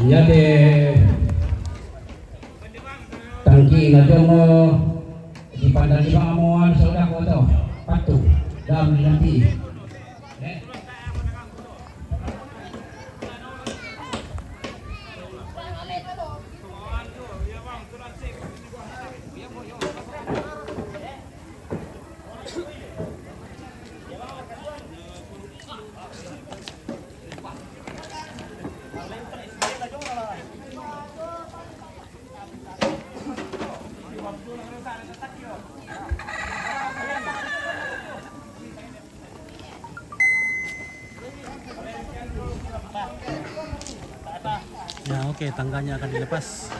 Jadi tangki ngajong di pandang di bangamuan sudah ko to patuh dalam nanti. Ya oke, tangganya akan dilepas.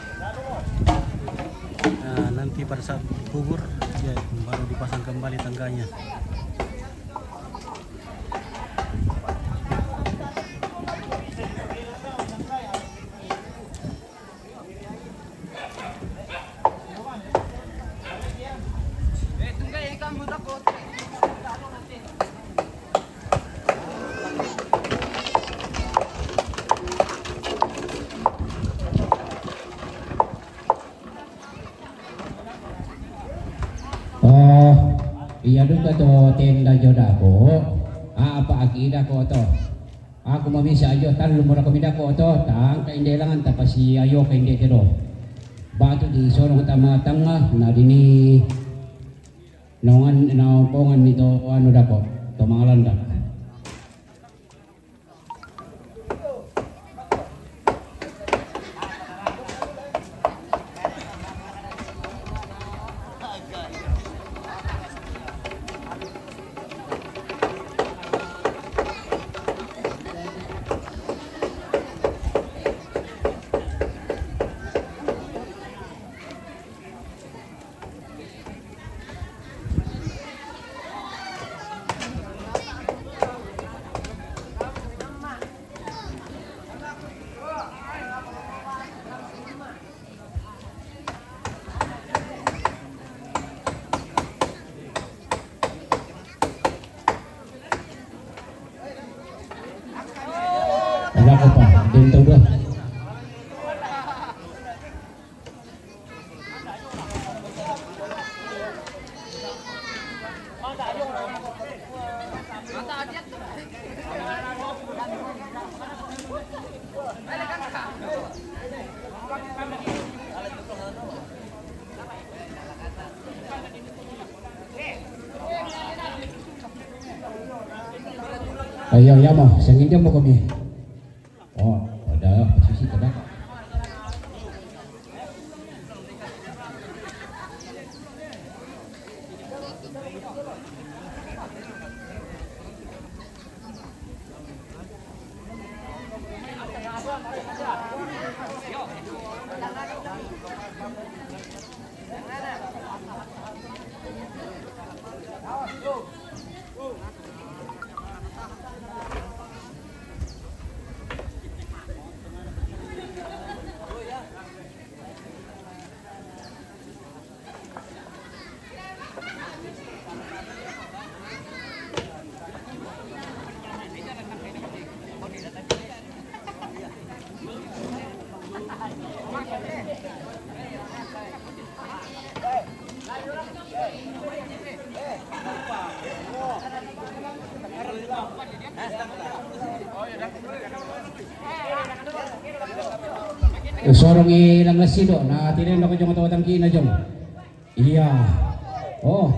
Nah, nanti pada saat gugur ya baru dipasang kembali tangganya. Iya duka to tenda joda ko. Apa akida ko to. Aku mamisa ayo tan lumura ko mida ko to tang kaindelangan tapasi ayo kainde tero. Batu di sorong tama tanga na dini naungan naupongan nito anu dako to mangalanda. Ada apa? Dentau dah. Ayo ya mau, sengin dia mau kami. Oh, ada posisi kada. Sorong ilang lasido na tinin ako yung matawatang kina jong. Iya. Oh.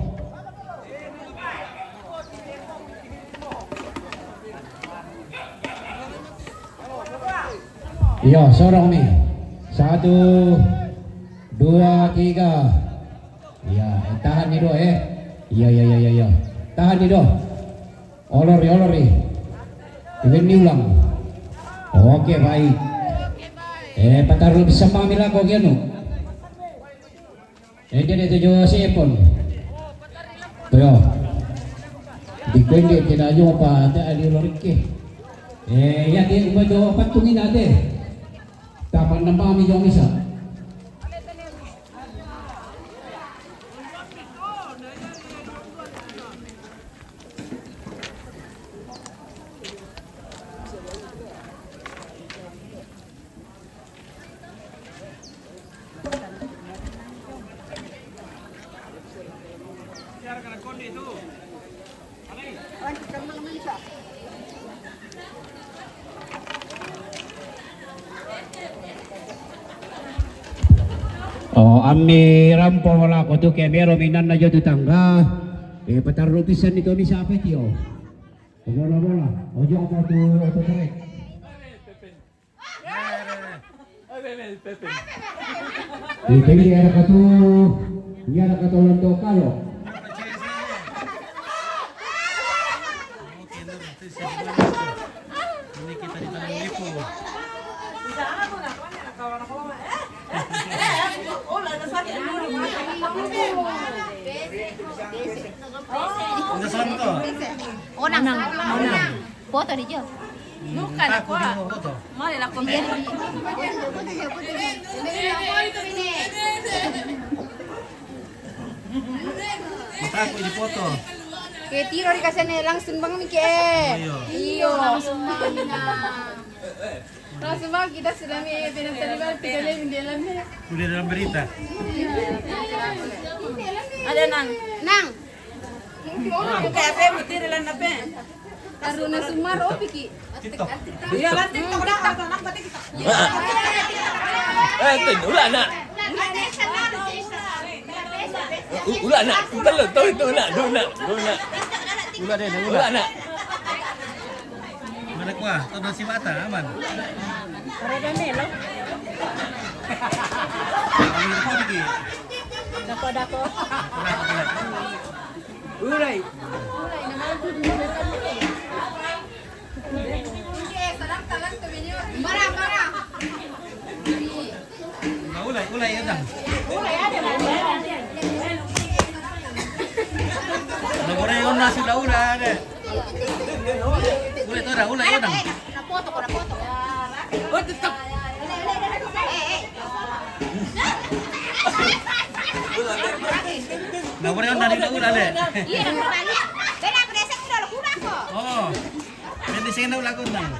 Iya, sorong mi. 1, 2, 3. Iya, tahan nih do Iya. Tahan nih do. Olori. Ini ulang. Oke, baik. Pataruh bisa pamila ko gano. Dia itu jo sepon. Tuyo. Di ko hindi tinayo pa ate ali lorike. Ya di mo do patungin ate. Tapan na pami yung isa. Oh, ami rampo wala ko tu kaya meron minan na dyan tangga. Pataruh pisan itu ni siapa tio? Bola. Ojo apa tu auto track? Ini ada katu, ini ada katu londo kalau. Ini kita di Tanah Lipo. Udah salam to. Onang. Foto di jo. Bukan aku. Foto. Mari lah kau. Mata aku di foto. Ke tiro di kasane langsung bang Mike. Iyo. Langsung bang na. Langsung bang kita sudah pinag-taliban pinag di dalamnya. Udah dalam berita. Ada nang. Nang. Kaya apa mutir lang na pe. Karuna sumar o piki. TikTok. Iya lah TikTok dah kalau nang pati kita. Wala na. Wala na. Talo, to na. Duna. Ulah deh, Wala na. Mana kuah? Todo si mata aman. Pareda nelo. Kami di lagi. Dako. Uray. Marah. Ulay ya dang. Ulay on nasi ulah ada. Ulay to dah, ulay ya dang. Na foto ko. Oh TikTok. Ulay on nasi ulah ada. Iya, berbalik. Bela presek udah lo kurang kok. Oh. Nanti saya nak ulah kau dang.